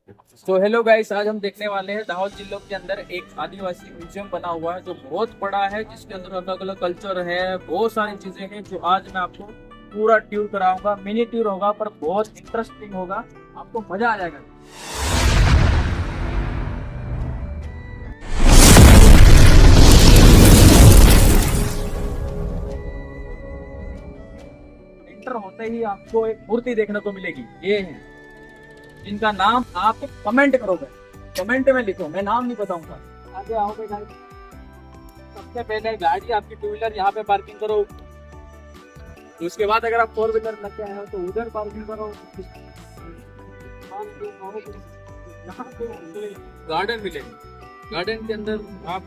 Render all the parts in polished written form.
तो hello guys, आज हम देखने वाले हैं दाहोद जिले के अंदर एक आदिवासी म्यूजियम बना हुआ है जो बहुत बड़ा है, जिसके अंदर अलग अलग कल्चर है, बहुत सारी चीजें हैं जो आज मैं आपको पूरा टूर कराऊंगा। मिनी टूर होगा पर बहुत इंटरेस्टिंग होगा, आपको मजा आ जाएगा। एंटर होते ही आपको एक मूर्ति देखने को मिलेगी। ये है जिनका नाम आप कमेंट करोगे, कमेंट में लिखो, मैं नाम नहीं बताऊंगा। आगे आओगे गाइस, सबसे पहले गाड़ी आपकी टू व्हीलर यहाँ पे पार्किंग करो। उसके बाद अगर आप फोर व्हीलर लेके आए हो तो उधर पार्किंग करो। यहाँ पे गार्डन मिलेगा, गार्डन के अंदर आप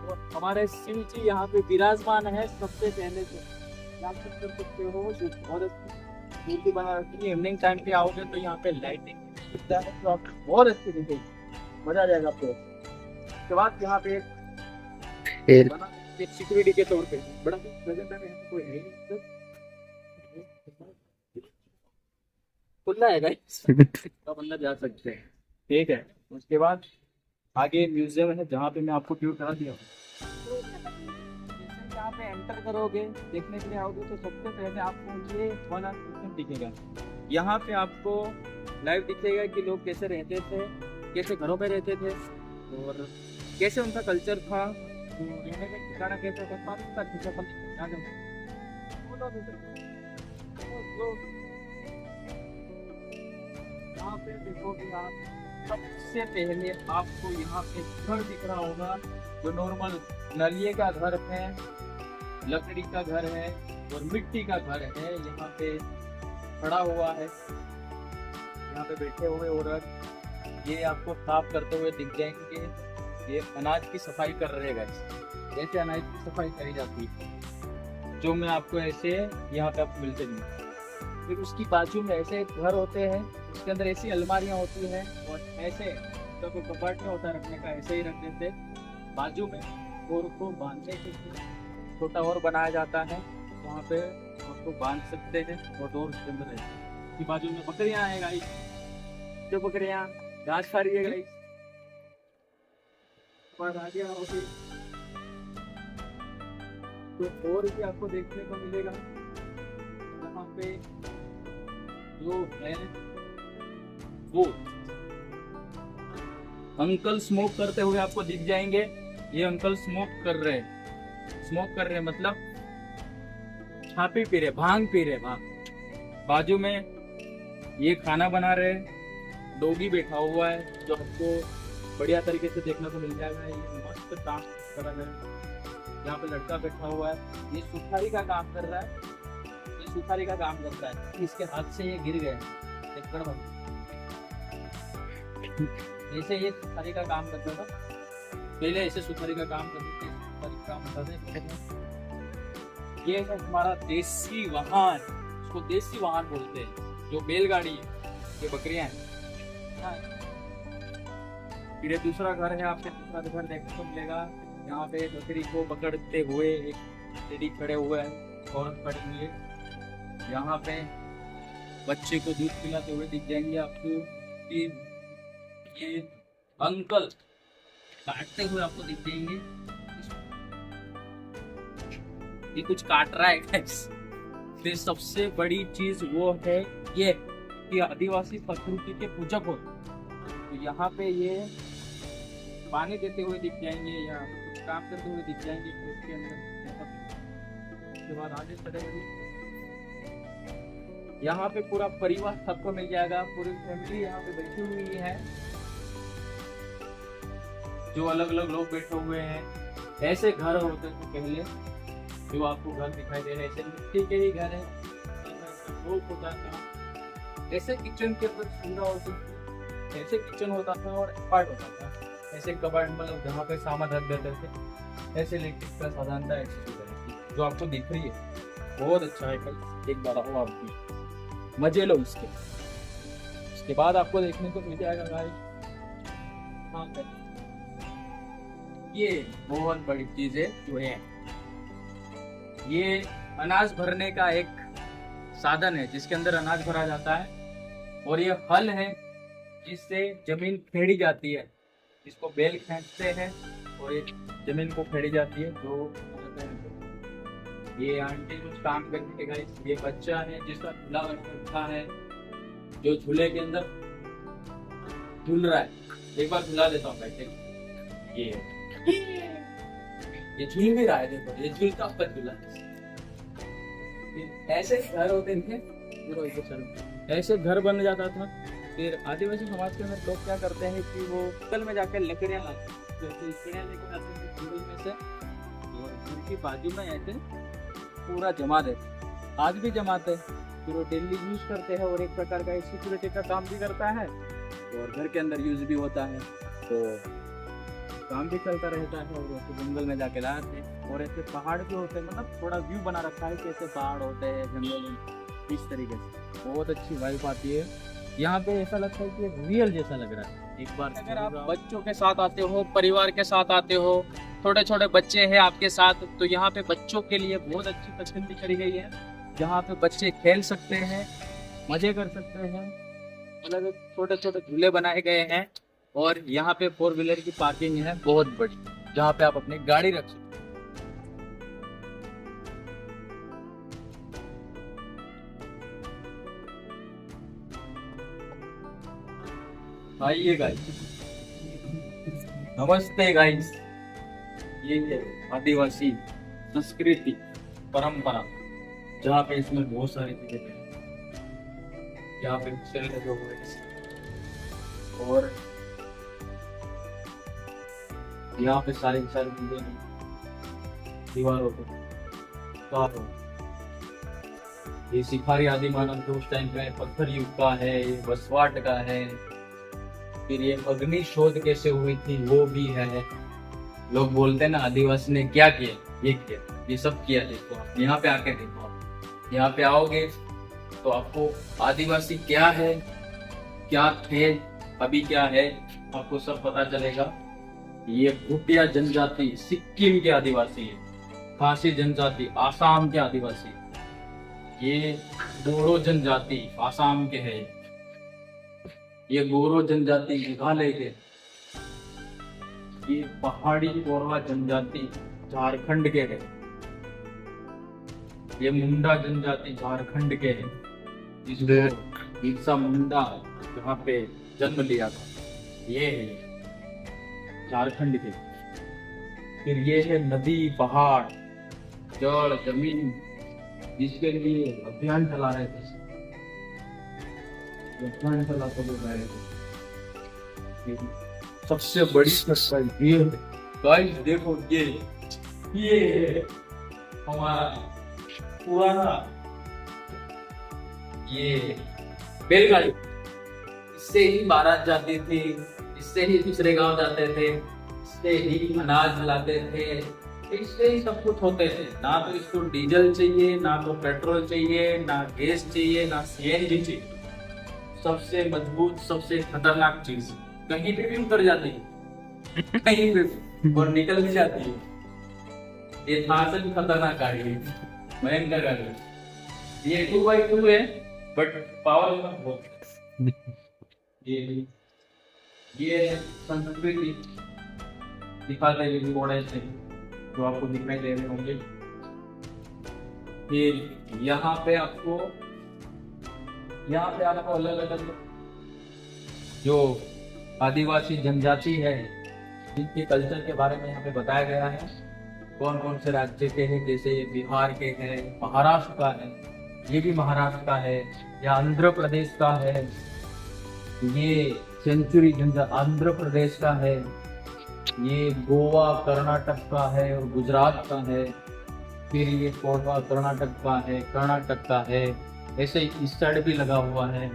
और हमारे शिव जी यहाँ पे विराजमान है। सबसे पहले तो आप सब कर सकते हो, जो बहुत अच्छी मूर्ति बना रखी है। इवनिंग टाइम पे आओगे तो यहाँ पे लाइटिंग दिखता है तो आपको बहुत अच्छी दिखेगी, मजा आ जाएगा आपको। उसके बाद यहाँ पे एक बना एक सिक्योरिटी के तौर पे बड़ा प्रेजेंट है, यहाँ कोई है ही नहीं, खुला है गाइस तो अंदर जा सकते हैं। ठीक है, उसके बाद आगे म्यूजियम है जहाँ पे मैं आपको टूर करा दिया हूँ। तो जैसे यहाँ पे एंटर करोगे, देखने के लिए आओगे तो सबसे पहले आपको ये वाला म्यूजियम दिखेगा। यहाँ पे आपको लाइव दिखेगा कि लोग कैसे रहते थे, कैसे घरों में रहते थे और कैसे उनका कल्चर था, तो रहने का ठिकाना कैसा था, पानी का ठिकाना। यहाँ पे देखोगे आप, सबसे पहले आपको यहाँ पे घर दिख रहा होगा जो नॉर्मल नलिये का घर है, लकड़ी का घर है और मिट्टी का घर है। यहाँ पे खड़ा हुआ है, यहाँ पे बैठे हुए औरत, ये आपको साफ करते हुए दिख जाएंगे। ये अनाज की सफाई कर रहे हैं गाइस, जैसे अनाज की सफाई करी जाती है जो मैं आपको ऐसे यहाँ पे आपको मिलते नहीं। फिर उसकी बाजू में ऐसे घर होते हैं, उसके अंदर ऐसी अलमारियां होती हैं और ऐसे तो कोई कपाट में होता है रखने का, ऐसे ही रख देते। बाजू में और को बांधने के लिए छोटा और बनाया जाता है, वहाँ पे उसको बांध सकते हैं और डोर उसके अंदर रहते हैं। उसकी बाजू में बकरियां हैं गाइस, जो बकरियां घास खा रही है गाइस। और आगे आओगे तो और भी आपको देखने को मिलेगा। यहाँ पे जो है वो अंकल स्मोक करते हुए आपको दिख जाएंगे। ये अंकल स्मोक कर रहे हैं, स्मोक कर रहे हैं मतलब छापी पी रहे, भांग पी रहे, भांग। बाजू में ये खाना बना रहे, डोगी बैठा हुआ है जो आपको बढ़िया तरीके से देखने को मिल जाएगा। ये मस्त काम कर रहा है। यहाँ पे लड़का बैठा हुआ है, ये सुखारी का काम कर रहा है, ये सुखारी का काम करता है। इसके हाथ से ये गिर गया, ऐसे ये सुखारी का काम करता था पहले, ऐसे सुखारी का काम करते थे, सुखारी का काम करते थे। ये है हमारा देसी वाहन, इसको देसी वाहन बोलते हैं, जो बैलगाड़ी है, ये बकरियां हैं। फिर दूसरा घर है, आपसे दूसरा घर देखने को मिलेगा। यहाँ पे बकरी को पकड़ते हुए एक लेडी खड़े हुए हैं, औरत खड़ी हुई है। यहाँ पे बच्चे को दूध पिलाते हुए दिख जाएंगे आपको। ये अंकल काटते हुए आपको दिख जाएंगे, ये कुछ काट रहा है गाइस। फिर सबसे बड़ी चीज वो है ये कि आदिवासी संस्कृति के पूजक हो, तो यहाँ पे ये पानी देते हुए दिख जाएंगे या कुछ काम करते हुए दिख जाएंगे उसके अंदर। उसके बाद आगे चलेंगे, यहाँ पे पूरा परिवार सबको मिल जाएगा, पूरी फैमिली यहाँ पे बैठी हुई है, जो अलग अलग लोग बैठे हुए हैं। ऐसे घर होते थे पहले, जो आपको घर दिखाई दे रहे हैं, ऐसे मिट्टी के ही घर है। होता था ऐसे किचन के ऊपर सुविधा होती थी, ऐसे किचन होता था और अपार्ट होता था, ऐसे कबाड़ मतलब जहाँ पे सामान रख देते थे, ऐसे इलेक्ट्रिक का साधन था, ऐसी सुविधा जो आपको दिख रही है। बहुत अच्छा है, कल एक बार आओ, आप मजे लो उसके। उसके बाद आपको देखने को मिल जाएगा गाइस, हाँ ये बहुत बड़ी चीज है जो है, ये अनाज भरने का एक साधन है जिसके अंदर अनाज भरा जाता है, और ये हल है जिससे जमीन खेड़ी जाती है, इसको बैल खींचते हैं और ये जमीन को खेड़ी जाती है। जो ये आंटी कुछ काम करती है गाइस, ये बच्चा है जिसका झूला बना रखा है, जो झूले के अंदर झूल रहा है। एक बार झूला देता हूँ बैठे, ये झूल भी रहा है, देखो ये झूलता हुआ झूला। ऐसे घर होते थे, ऐसे घर बन जाता था। फिर आदिवासी समाज के अंदर लोग क्या करते हैं कि वो जंगल में जाकर लकड़ियाँ लाते, जैसे लकड़ियाँ लेकर आते थे जंगल में से, और घर की बाजू में ऐसे पूरा जमा देते, आज भी जमाते हैं। फिर वो डेली यूज करते हैं और एक प्रकार का सिक्योरिटी का काम भी करता है और घर के अंदर यूज भी होता है, तो काम भी चलता रहता है। और ऐसे जंगल में जाके लाते हैं, और ऐसे पहाड़ भी होते हैं, मतलब थोड़ा व्यू बना रखा है कि ऐसे पहाड़ होते हैं जंगल में, इस तरीके से बहुत अच्छी वाइब आती है। यहाँ पे ऐसा लगता है कि रियल जैसा लग रहा है। एक बार अगर आप बच्चों के साथ आते हो, परिवार के साथ आते हो, छोटे छोटे बच्चे हैं आपके साथ, तो यहाँ पे बच्चों के लिए बहुत अच्छी फैसिलिटी करी गई है, जहाँ पे बच्चे खेल सकते हैं, मजे कर सकते हैं, अलग छोटे छोटे झूले बनाए गए हैं, और यहाँ पे 4 व्हीलर की पार्किंग है बहुत बड़ी, जहाँ पे आप अपनी गाड़ी रख सकते हैं। आइए गाइस, नमस्ते गाइस, ये है आदिवासी संस्कृति परंपरा, जहाँ पे इसमें बहुत सारी चीजें हैं। यहाँ पे खेल लगे हुए हैं, और यहाँ पे सारी चीजें दीवारों पे ये शिकारी आदि मानव के उस टाइम पे पत्थर युग का है, ये वसवाट का है। फिर ये अग्नि शोध कैसे हुई थी वो भी है। लोग बोलते हैं ना आदिवासी ने क्या किया, ये किया, ये सब किया। देखो आप यहाँ पे आके देखो, आप यहाँ पे आओगे तो आपको आदिवासी क्या है, क्या थे, अभी क्या है, आपको सब पता चलेगा। ये भूटिया जनजाति सिक्किम के आदिवासी है, खासी जनजाति आसाम के आदिवासी, ये बोडो जनजाति आसाम के है, ये गोरो जनजाति मेघालय के, ये पहाड़ी कोरवा जनजाति झारखंड के है, ये मुंडा जनजाति झारखंड के है, जिसको बिरसा मुंडा जहाँ पे जन्म लिया था, ये है झारखंड के। फिर ये है नदी, पहाड़, जल, जमीन, जिसके लिए अभियान चला रहे थे, अभियान चलाते लोग आए थे। सबसे बड़ी सच्चाई ये है गाइस, देखो ये है हमारा पुराना ये बैलगाड़ी, इससे ही बारात जाती थी, इससे ही दूसरे गांव जाते थे, इससे ही अनाज लाते थे, इससे ही सब कुछ होते थे। ना तो इसको डीजल चाहिए, ना तो पेट्रोल चाहिए, ना गैस चाहिए, ना सीएनजी चाहिए। सबसे मजबूत, सबसे खतरनाक चीज कहीं पे भी उतर जाती है, कहीं पे, और निकल भी जाती है। ये था से भी खतरनाक गाड़ी है, भयंकर गाड़ी है। ये 2x2 है, बट पावर बहुत है। ये संस्कृति दिखाते हैं घोड़े से, जो आपको दिखाई दे रहे होंगे। ये यहाँ पे आपको अलग अलग जो आदिवासी जनजाति है, इनके कल्चर के बारे में यहाँ पे बताया गया है। कौन कौन से राज्य के हैं, जैसे ये बिहार के हैं, महाराष्ट्र का है, ये भी महाराष्ट्र का है, या आंध्र प्रदेश का है, ये सेंचुरी जनजाति आंध्र प्रदेश का है, ये गोवा कर्नाटक का है और गुजरात का है, फिर ये कोरबा कर्नाटक का है, कर्नाटक का है, ऐसे इस साइड भी लगा हुआ है।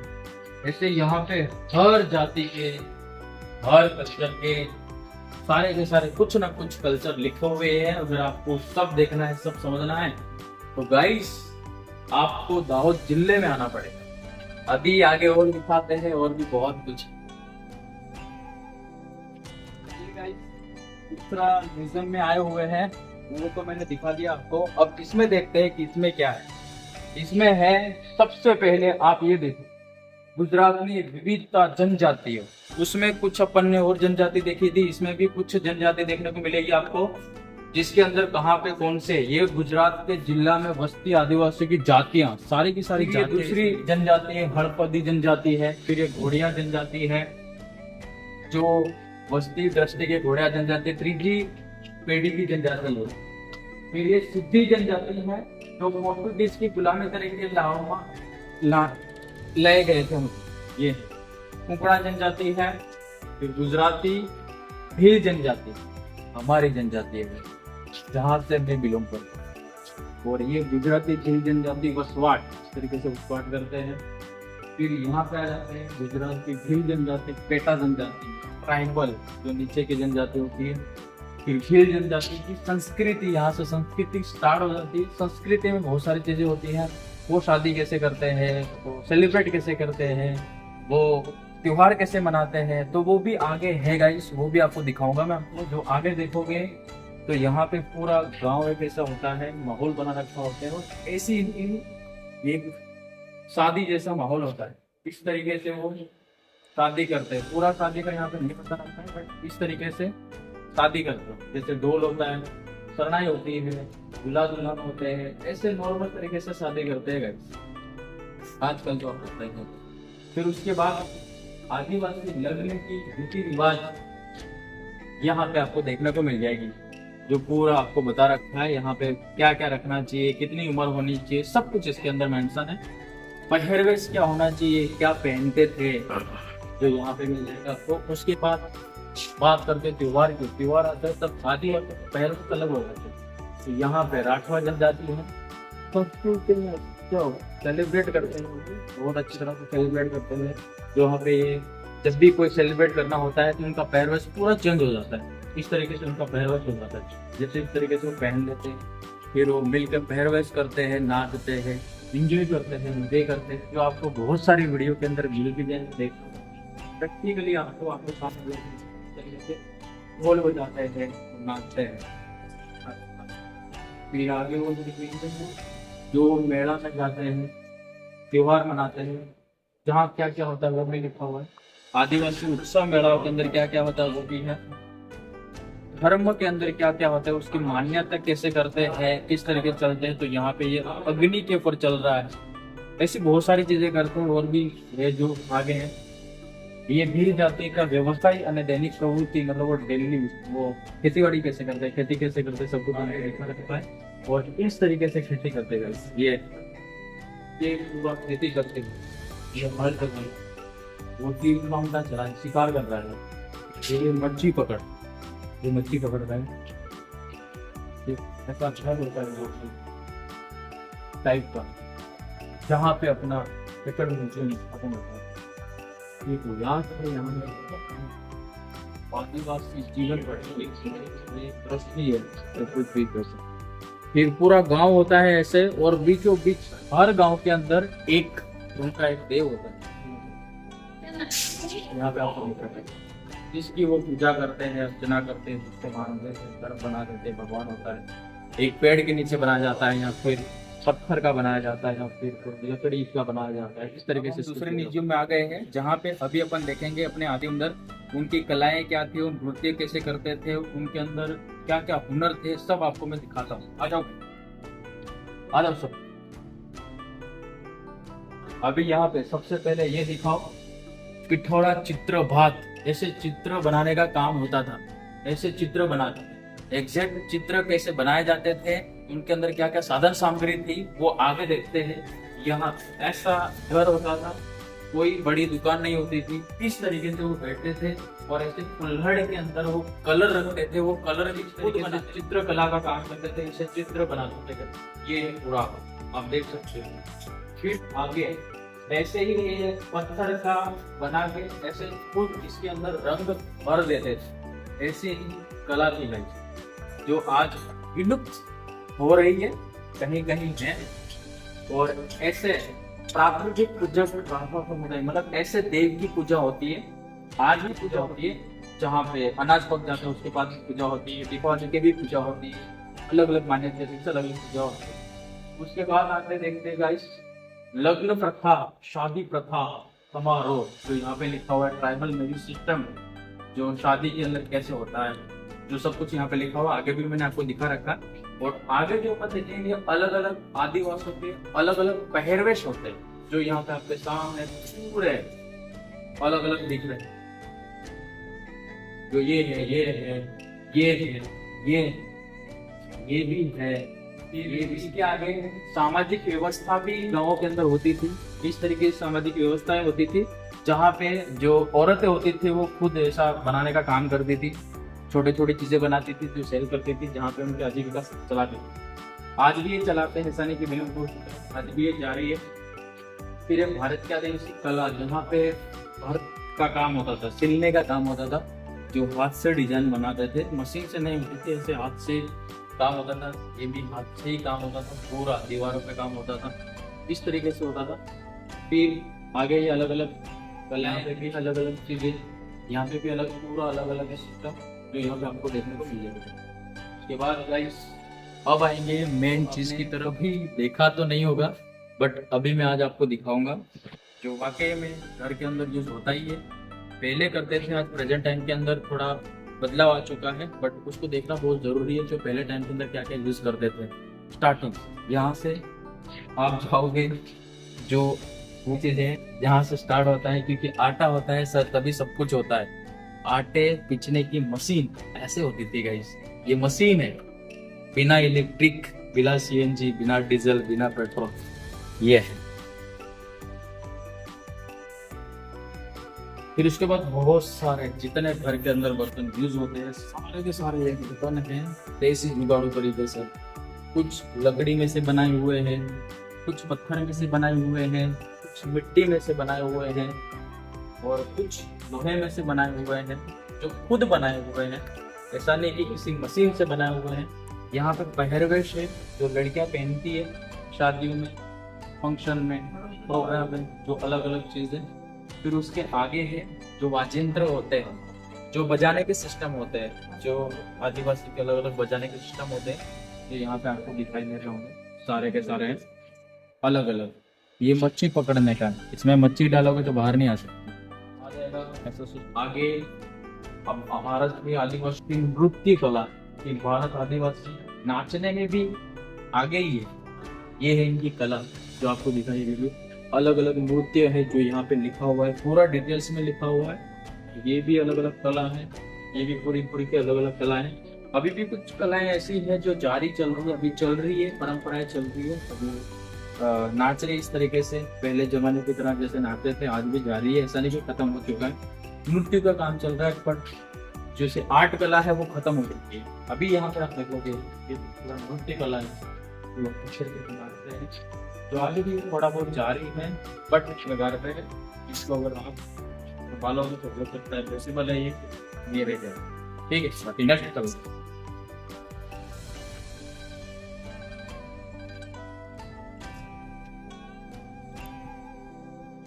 ऐसे यहाँ पे हर जाति के, हर कल्चर के सारे के सारे कुछ ना कुछ कल्चर लिखे हुए हैं। अगर आपको सब देखना है, सब समझना है, तो गाइस आपको दाहोद जिले में आना पड़ेगा। अभी आगे और दिखाते हैं, और भी बहुत कुछ। दूसरा म्यूजियम में आए हुए हैं, वो तो मैंने दिखा दिया आपको। अब इसमें देखते हैं कि इसमें क्या है। इसमें है सबसे पहले आप ये देखो, गुजरात में विविधता जनजाति है, उसमें कुछ अपन ने और जनजाति देखी थी, इसमें भी कुछ जनजाति देखने को मिलेगी आपको, जिसके अंदर कहाँ पे कौन से, ये गुजरात के जिला में बस्ती आदिवासी की जातियां सारी की सारी जाति। दूसरी जनजाति है हड़पदी जनजाति है, फिर ये घोड़िया जनजाति है जो बस्ती दृष्टि के घोड़िया जनजाति, तीसरी पेड़ी की जनजाति है, फिर ये सिद्धि जनजाति है जो पोर्टुगीज की गुलामी तरीके लाए गए थे, ये कुकड़ा जनजाति है, फिर गुजराती भील जनजाति हमारी जनजाति है जहाँ से मैं बिलोंग करता हूँ, और ये गुजराती भील जनजाति वसवाट इस तरीके से वसवाट करते हैं। फिर यहाँ पे आ जाते हैं गुजराती भील जनजाति, पेटा जनजाति, ट्राइबल जो नीचे की जनजाति होती है, फिर भील जनजाति की संस्कृति, यहाँ से संस्कृति स्टार्ट हो जाती है। संस्कृति में बहुत सारी चीजें होती हैं, वो शादी कैसे करते हैं, वो सेलिब्रेट कैसे करते हैं, वो त्योहार कैसे मनाते हैं, तो वो भी आगे है गाइस, वो भी आपको दिखाऊंगा मैं आपको। जो आगे देखोगे तो यहाँ पे पूरा गांव एक ऐसा होता है, माहौल बना रखा होता है, और ऐसी इनकी एक शादी जैसा माहौल होता है, इस तरीके से वो शादी करते हैं। पूरा शादी का यहाँ पे नहीं पता रखता है, बट इस तरीके से शादी करते हैं। जैसे ढोल होता है, शरणाई होती है, दूल्हा दुल्हन होते हैं, ऐसे नॉर्मल तरीके से शादी करते हैं गाइस आजकल तो आप होता ही है। फिर उसके बाद आदिवासी लग्न की रीति रिवाज यहाँ पे आपको देखने को मिल जाएगी, जो पूरा आपको बता रखा है। यहाँ पे क्या क्या रखना चाहिए, कितनी उम्र होनी चाहिए, सब कुछ इसके अंदर मेंशन है। पहरवेश क्या होना चाहिए, क्या पहनते थे, जो यहाँ पे मिल जाएगा आपको। उसके बाद बात करते त्योहार की, त्योहार आता है तब शादी और पहरवेश अलग हो जाते हैं। तो यहाँ पे राठवा जनजाति है, संस्कृति में जो सेलिब्रेट करते हैं बहुत अच्छी तरह से सेलिब्रेट करते हैं। जो यहाँ पे जब भी कोई सेलिब्रेट करना होता है तो उनका पहरवेश पूरा चेंज हो जाता है, इस तरीके से उनका पहरवेश हो जाता है। जैसे इस तरीके से वो पहन लेते हैं, फिर वो मिलकर पहरवेश करते हैं, नाचते हैं, इंजॉय करते हैं, मजे करते हैं, जो आपको बहुत सारी वीडियो के अंदर मिल भी जाए देख प्रैक्टिकली आपको सामने ढोल बजाते हैं, नाचते हैं। फिर आगे वो जो मेला में जाते हैं, त्योहार मनाते हैं, जहाँ क्या क्या होता है वो भी लिखा हुआ है। आदिवासी उत्सव मेला के अंदर क्या क्या होता है वो भी है। धर्म के अंदर क्या क्या होता है, उसकी मान्यता कैसे करते हैं, किस तरीके से चलते हैं, तो यहाँ पे ये अग्नि के ऊपर चल रहा है। ऐसी बहुत सारी चीजें करते हैं, और भी है जो आगे है। ये भील जाति का व्यवसाय और दैनिक प्रवृत्ति, मतलब वो डेली वो खेतीबाड़ी कैसे करते हैं, खेती कैसे करते हैं, सब कुछ देखना रहता है। और इस तरीके से खेती करते हैं ये पूरा खेती करते हैं। ये हल कर रहे हैं, वो तीर मामला चला है, शिकार कर रहा है। ये मच्छी पकड़, ये मच्छी पकड़ रहा है, ऐसा घर होता है टाइप का, जहाँ पे अपना पकड़ खत्म होता है। ये तो याद है, यहाँ आदिवासी जीवन दृष्टि है, कुछ भी कर सकते। फिर पूरा गांव होता है ऐसे, और बीचों बीच हर गांव के अंदर एक उनका एक देव होता है, यहाँ पे आपको दिख रहा है, जिसकी वो पूजा करते हैं, अर्चना करते हैं, जिससे मानते हैं, धर्म बना देते हैं, भगवान होता है। एक पेड़ के नीचे बनाया जाता है, या फिर पत्थर का बनाया जाता है, या फिर लकड़ी का बनाया जाता है। इस तरीके से दूसरे म्यूजियम में आ गए हैं, जहाँ पे अभी अपन देखेंगे अपने आदि अंदर उनकी कलाएं क्या थी, उन नृत्य कैसे करते थे, उनके अंदर क्या क्या हुनर थे, सब आपको मैं दिखाता हूँ। आ जाओ सब। अभी यहाँ पे सबसे पहले ये दिखाओ, पिठौरा चित्र भात, ऐसे चित्र बनाने का काम होता था, ऐसे चित्र बनाते थे। एग्जैक्ट चित्र कैसे बनाए जाते थे, उनके अंदर क्या क्या साधन सामग्री थी, वो आगे देखते हैं। यहाँ ऐसा घर होता था, कोई बड़ी दुकान नहीं होती थी, इस तरीके से वो बैठते थे, और ऐसे कुल्हड़ के अंदर वो कलर रखते थे, वो कलर भी चित्रकला का काम करते थे, इसे चित्र बनाते थे। ये पूरा आप देख सकते हो। फिर आगे ऐसे ही ये पत्थर का बना के ऐसे खुद इसके अंदर रंग भर देते थे। ऐसी ही कला थी गई, जो आज विलुप्त हो रही है कहीं कहीं है। और ऐसे प्राकृतिक पूजा मतलब ऐसे देव की पूजा होती है, आज भी पूजा होती है, जहाँ पे अनाज पक जाता है उसके बाद पूजा होती है, दीपावली की भी पूजा होती है, अलग अलग मान्यता से अलग अलग पूजा होती है। उसके बाद आते देखते हैं गाइस लग्न प्रथा, शादी प्रथा समारोह, जो यहाँ पे लिखा हुआ है ट्राइबल मैरिज सिस्टम, जो शादी के अंदर कैसे होता है, जो सब कुछ यहाँ पे लिखा हुआ। आगे भी मैंने आपको दिखा रखा। और आगे के ऊपर देखेंगे अलग अलग आदिवासियों के अलग अलग पहरवेश होते हैं, जो यहाँ पे आपके सामने पूरे अलग अलग दिख रहे हैं। जो ये है, ये है, ये है, ये भी है। फिर इसके आगे सामाजिक व्यवस्था भी गांवों के अंदर होती थी। इस तरीके की सामाजिक व्यवस्थाएं होती थी जहाँ पे जो औरतें होती थी वो खुद ऐसा बनाने का काम करती थी, छोटे छोटे चीजें बनाती थी जो सेल करती थी, जहाँ पे उनकी आजीविका चलाती थी। आज भी ये चलाते हैं, ऐसा नहीं कि बिल्कुल, आज भी ये जारी है। फिर एक भारत की आदिवासी कला, जहाँ पे भारत का काम होता था, सिलने का काम होता था, जो हाथ से डिजाइन बनाते थे, मशीन से नहीं होती थी, ऐसे हाथ से काम होता था। ये भी हाथ से ही काम होता था, पूरा दीवारों पे काम होता था, इस तरीके से होता था। फिर आगे ये अलग अलग कलाएं पे भी अलग अलग चीजें, यहाँ पे भी अलग, पूरा अलग अलग है सिस्टम, जो यहाँ पे आपको देखने को मिलेगा। उसके बाद गाइस अब आएंगे मेन चीज की तरफ। भी देखा तो नहीं होगा, बट अभी मैं आज आपको दिखाऊंगा जो वाकई में घर के अंदर यूज होता ही है। पहले करते थे, आज प्रेजेंट टाइम के अंदर थोड़ा बदलाव आ चुका है, बट उसको देखना बहुत जरूरी है, जो पहले टाइम के अंदर क्या क्या यूज करते थे। स्टार्टिंग यहाँ से आप जाओगे, जो वो चीजें जहाँ से स्टार्ट होता है, क्योंकि आटा होता है सर, तभी सब कुछ होता है। आटे पीसने की मशीन ऐसे होती थी गाइस, ये मशीन है, बिना इलेक्ट्रिक, बिना सीएनजी, बिना डीजल, बिना पेट्रोल, ये है। फिर उसके बाद बहुत सारे जितने घर के अंदर बर्तन यूज होते हैं, सारे के सारे ये बर्तन हैं देसी जुगाड़ू तरीके से। कुछ लकड़ी में से बनाए हुए हैं, कुछ पत्थर में से बनाए हुए हैं, कुछ मिट्टी में से बनाए हुए हैं, और कुछ लोहे में से बनाए हुए हैं, जो खुद बनाए हुए हैं, ऐसा नहीं कि किसी मशीन से बनाए हुए हैं। यहाँ पे पहरवेश है जो लड़कियां पहनती है शादियों में, फंक्शन में, प्रोग्राम में, जो अलग अलग चीजें। फिर उसके आगे है जो वाद्ययंत्र होते हैं, जो बजाने के सिस्टम होते हैं, जो आदिवासी के अलग अलग बजाने के सिस्टम होते हैं, ये यहाँ पे आपको दिखाई दे रहे होंगे, सारे के सारे हैं अलग अलग। ये मच्छी पकड़ने का, इसमें मच्छी डालोगे तो बाहर नहीं आ सकती। आगे अब भारत की आदिवासी नृत्य कला, कि भारत आदिवासी नाचने में भी आगे ही है, ये है इनकी कला जो आपको दिखाई देगी। अलग अलग नृत्य है जो यहाँ पे लिखा हुआ है, पूरा डिटेल्स में लिखा हुआ है। ये भी अलग अलग कला है, ये भी पूरी पूरी की अलग अलग कला है। अभी भी कुछ कलाएं ऐसी हैं जो जारी चल रही है, अभी चल रही है, परंपराएं चल रही है, अभी नाच रहे इस तरीके से, पहले जमाने की तरह जैसे नाचते थे, आज भी जारी है, ऐसा नहीं कि खत्म हो चुका है। नृत्य का काम चल रहा है, बट जैसे आर्ट कला है वो खत्म हो चुकी है। अभी यहाँ पे आप देखोगे ये नृत्य कला है, जो आगे भी थोड़ा बहुत जारी है, बट लगा रहे हैं। इसको अगर आप बालों में तो हो सकता है पॉसिबल है, ये रह जाए। ठीक है, नेक्स्ट करो।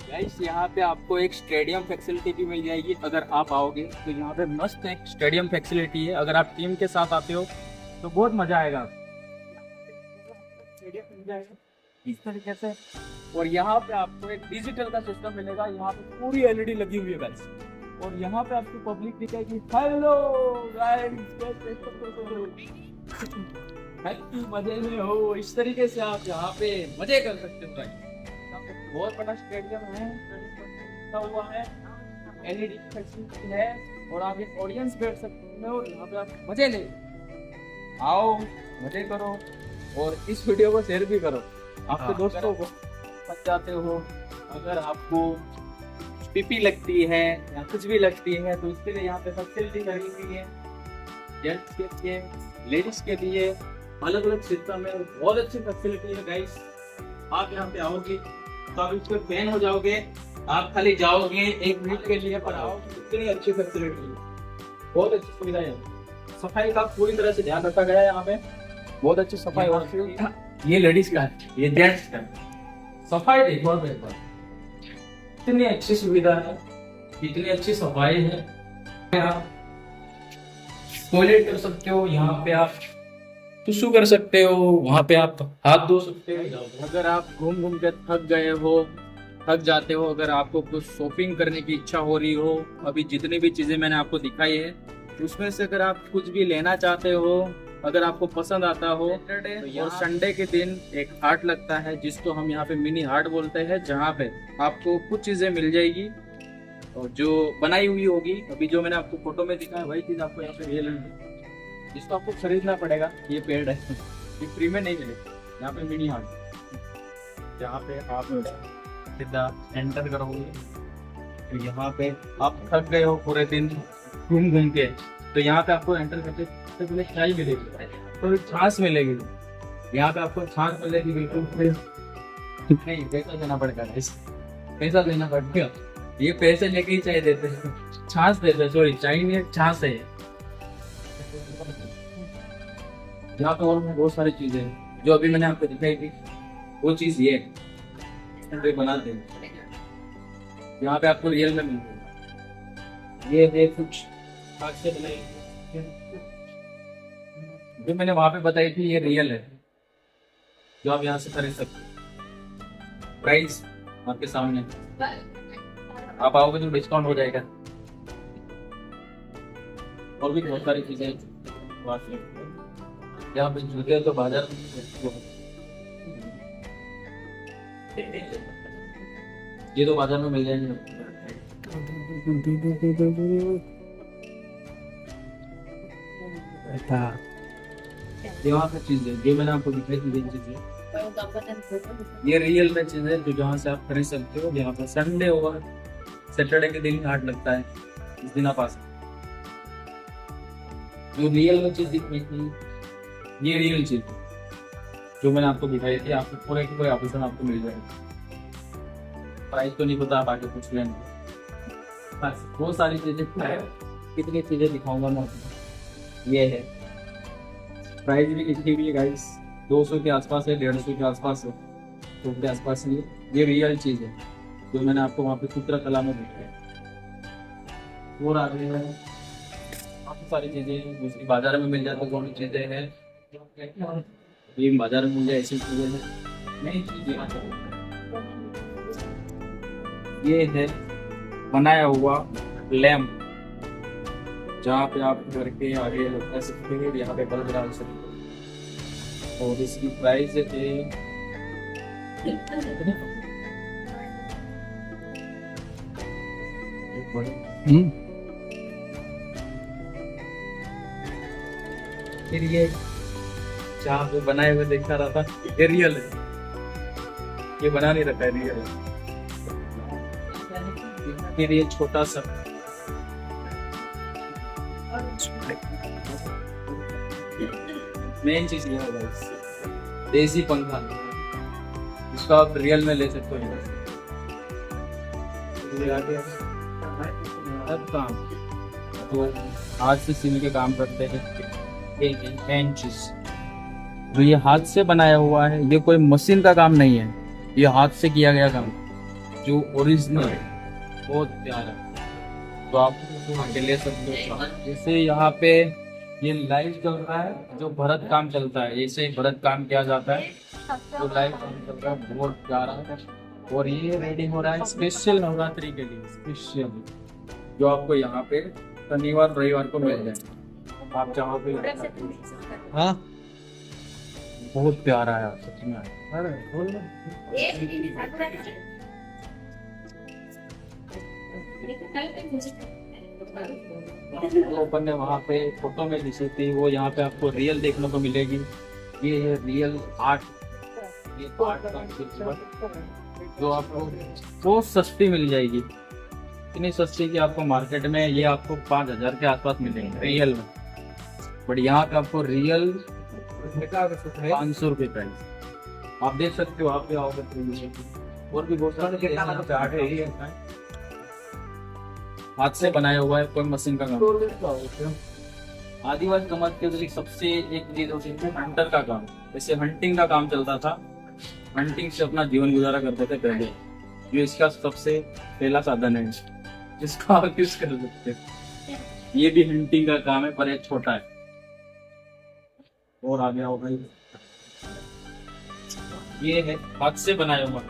गाइस यहाँ पे आपको एक स्टेडियम फैसिलिटी भी मिल जाएगी अगर आप आओगे तो। यहाँ पे मस्त एक स्टेडियम फैसिलिटी है, अगर आप टीम के साथ आते हो तो बहुत मजा आएगा। स्टेडियम मिल जाएगा इस तरीके से, और यहाँ पे आपको एक डिजिटल का सिस्टम मिलेगा। यहाँ पे पूरी एलईडी लगी हुई है गाइस, और यहाँ पे आपकी पब्लिक दिखेगी, हेलो गाइस, मजे में हो, इस तरीके से आप यहाँ पे मजे कर सकते हो गाइस। बहुत बड़ा स्टेडियम है, हुआ है, एलईडी फैसिलिटी है, और आप एक ऑडियंस बैठ सकते हो, यहाँ पे आप मजे ले, आओ मजे करो, और इस वीडियो को शेयर भी करो आपके दोस्तों को। बचाते हो, अगर आपको पीपी लगती है या कुछ भी लगती है तो उसके लिए यहाँ पे फैसिलिटी करी हुई है, जेंट्स के लिए, लेडीज के लिए, अलग अलग सिस्टम है, बहुत अच्छी फैसिलिटी है गाइस। आप यहाँ पे आओगे तो आप इसके फैन हो जाओगे, आप खाली जाओगे 1 मिनट के लिए, पर आओ, इतनी अच्छी फैसिलिटी है, बहुत अच्छी सुविधा है। सफाई का पूरी तरह से ध्यान रखा गया है, यहाँ पे बहुत अच्छी सफाई होती है। ये लेडीज का है, ये जेंट्स का है, सफाई देखो एक बार, इतनी अच्छी सुविधा है, इतनी अच्छी सफाई है। आप टॉयलेट कर सकते हो, यहाँ पे आप सुसु कर सकते हो, वहां पे आप हाथ धो सकते हो। अगर आप घूम घूम के थक गए हो, थक जाते हो, अगर आपको कुछ शॉपिंग करने की इच्छा हो रही हो, अभी जितनी भी चीजें मैंने आपको दिखाई है उसमें से अगर आप कुछ भी लेना चाहते हो, अगर आपको पसंद आता हो, तो और संडे के दिन एक हाट लगता है जिसको हम यहाँ पे मिनी हाट बोलते हैं, जहाँ पे आपको कुछ चीजें मिल जाएगी और जो बनाई हुई होगी। अभी जो मैंने आपको फोटो में दिखाया वही चीज आपको यहाँ पे रियल मिलेगी, जिसको आपको खरीदना पड़ेगा। ये पेड़ है, ये फ्री में नहीं मिलेगा। यहाँ पे मिनी हाट, जहाँ पे आप सीधा एंटर करोगे तो यहाँ पे आप थक गए हो पूरे दिन घूम घूम के, तो यहाँ पे आपको एंटर करते सबसे पहले चाय मिलेगी, तो छाछ मिलेगी। यहाँ पे आपको छाछ मिलेगी बिल्कुल फ्री। नहीं, पैसा देना पड़ेगा, पैसा देना पड़ेगा। ये पैसे लेके ही चाय देते हैं, छाछ देते हैं, सॉरी चाय नहीं छाछ है। यहाँ पे और बहुत सारी चीजें हैं जो अभी मैंने आपको दिखाई थी, वो चीज ये है बनाते हैं। यहाँ पे आपको रियल में मिलेगा। ये है कुछ हाथ से बनाई जो मैंने वहां पे बताई थी, ये रियल है जो आप यहाँ से खरीद सकते हो। प्राइस आपके सामने, आप आओगे तो डिस्काउंट हो जाएगा। और भी बहुत सारी चीजें यहाँ पे जूते तो बाजार ये तो बाजार में मिल जाएंगे। यहाँ पे चीजें जो मैंने आपको दिखाई थी, ये रियल में चीज है जो जहाँ से आप खरीद सकते हो। यहाँ पर संडे होगा, सैटरडे के दिन हाट लगता है, इस दिन आप आ सकते हो। जो रियल में चीज दिखनी थी, ये रियल चीज जो मैंने आपको दिखाई थी, आपको पूरे के पूरे ऑप्शन आपको मिल जाएगा। प्राइस तो नहीं पता, आप आगे कुछ लेंगे बस। बहुत सारी चीजें, कितनी चीजें दिखाऊंगा मैं आपको। ये है प्राइस भी लिखी हुई है गाइस, 200 के आसपास है, 150 के आसपास है, तो के आसपास नहीं। ये रियल चीज है जो मैंने आपको वहाँ पे चित्रकला में दिखाई। और आ गए हैं काफी सारी चीजें दूसरी बाजार में मिल जाती है। कौन चीजें हैं ये बाजार में मिल जाए, ऐसी चीजें हैं नई चीजें। ये है बनाया हुआ लैम्प, जहाँ पे आप घर के आगे लगा सकते हैं, यहाँ पे बल्ब डाल सकते हैं। और इसकी प्राइस है फिर ये जहाँ पे बनाए हुए देखा रहा था, ये रियल है, ये बना नहीं रखा है, रियल है। फिर ये छोटा सा मेन चीज ये है देसी पंखा, इसको आप रियल में ले सकते हो। सब काम तो हाथ से सिल के काम करते हैं। मेन चीज जो ये हाथ से बनाया हुआ है, ये कोई मशीन का काम नहीं है, ये हाथ से किया गया काम जो ओरिजिनल है, बहुत प्यारा है। तो आप आके ले सकते हो। जैसे यहाँ पे ये लाइव चल रहा है, जो भरत काम चलता है, ऐसे ही भरत काम किया जाता है, तो लाइव काम चल रहा है, बहुत प्यारा है। और ये रेडी हो रहा है स्पेशल नवरात्रि के लिए, स्पेशल जो आपको यहाँ पे शनिवार रविवार को मिल जाए। आप जहाँ पे हाँ बहुत प्यारा है सच में। अपन ने वहाँ पे फोटो में दिखी थी, वो यहाँ पे आपको रियल देखने को मिलेगी। ये है रियल आर्ट, ये आर्ट का जो आपको बहुत सस्ती मिल जाएगी, इतनी सस्ती कि आपको मार्केट में ये आपको 5000 के आसपास मिलेंगे रियल में, बट यहाँ पे आपको रियल 500 रुपये प्राइस। आप देख सकते हो, आप भी आओगे और भी बहुत सारे हाथ से बनाया हुआ है, कोई मशीन का काम। आदिवासी समाज के सबसे एक चीज होती है हंटर का काम। जैसे हंटिंग का काम चलता था, हंटिंग से अपना जीवन गुजारा करते थे पहले, जो इसका सबसे पहला साधन है जिसको आप यूज कर सकते हैं। ये भी हंटिंग का काम है, पर एक छोटा है। और आ गया हो भाई, ये है हाथ से बनाया हुआ।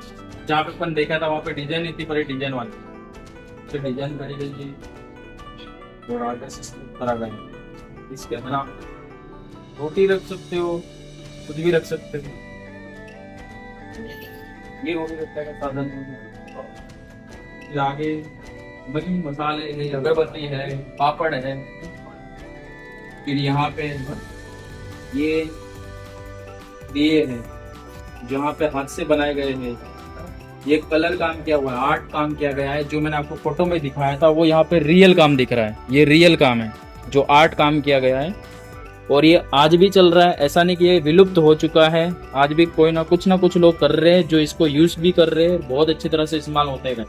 जहाँ पे अपन देखा था वहाँ पे डिजाइन इतनी बड़ी डिजाइन वाली, तो डिजाइन करी गई थी और आगे से करा गया। इसके अंदर आप रोटी रख सकते हो, कुछ भी रख सकते हो। ये रोटी रखने का साधन है। फिर आगे बड़ी मसाले है, अगरबत्ती है, पापड़ है। फिर यहाँ पे ये दिए हैं जहाँ पे हाथ से बनाए गए हैं। ये कलर काम किया हुआ है, आर्ट काम किया गया है। जो मैंने आपको फोटो में दिखाया था वो यहाँ पे रियल काम दिख रहा है। ये रियल काम है जो आर्ट काम किया गया है, और ये आज भी चल रहा है। ऐसा नहीं कि ये विलुप्त हो चुका है, आज भी कोई ना कुछ लोग कर रहे हैं जो इसको यूज भी कर रहे हैं। बहुत अच्छी तरह से इस्तेमाल होते हैं।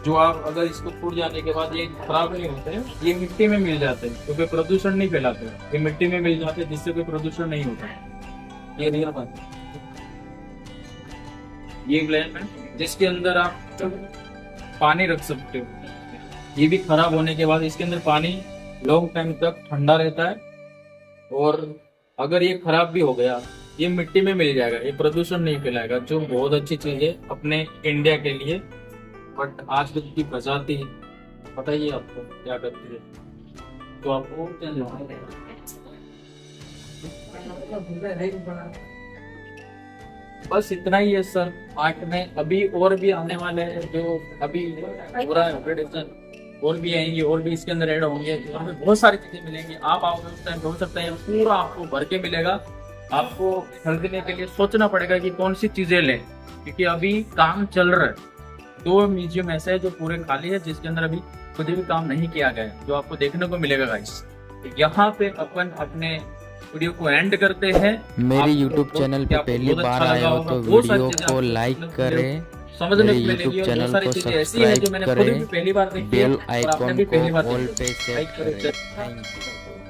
जो आप अगर इसको टूट जाने के बाद ये खराब नहीं होते हैं, ये मिट्टी में मिल जाते हैं क्योंकि प्रदूषण नहीं फैलाते, ये मिट्टी में मिल जाते हैं जिससे कोई प्रदूषण नहीं होता। ये रियल बात है। ये ग्लैस है जिसके अंदर आप पानी रख सकते हो। ये भी खराब होने के बाद इसके अंदर पानी लॉन्ग टाइम तक ठंडा रहता है, और अगर ये खराब भी हो गया ये मिट्टी में मिल जाएगा, ये प्रदूषण नहीं फैलाएगा, जो बहुत अच्छी चीज है अपने इंडिया के लिए। बट आज तक की प्रजाति पता ही है आपको क्या करती है, तो आपको क्या बस इतना ही है सर आर्ट में। अभी और भी आने वाले हैं, जो अभी हो रहा है अपडेशन, और भी आएंगे और भी इसके अंदर ऐड होंगे। हमें बहुत सारी चीजें मिलेंगी, आप आओगे उस टाइम हो सकता है पूरा आपको भर के मिलेगा। आपको खरीदने के लिए सोचना पड़ेगा कि कौन सी चीजें लें, क्योंकि अभी काम चल रहा है। 2 म्यूजियम ऐसे है जो पूरे खाली है, जिसके अंदर अभी कुछ भी काम नहीं किया गया है, जो आपको देखने को मिलेगा गाइस। यहाँ पे अपन अपने वीडियो को एंड करते हैं। मेरे YouTube चैनल पे पहली बार आए हो तो वीडियो को लाइक करें, मेरे YouTube चैनल को सब्सक्राइब करें, बेल आइकॉन को ऑल पे सेट करें। Thank you.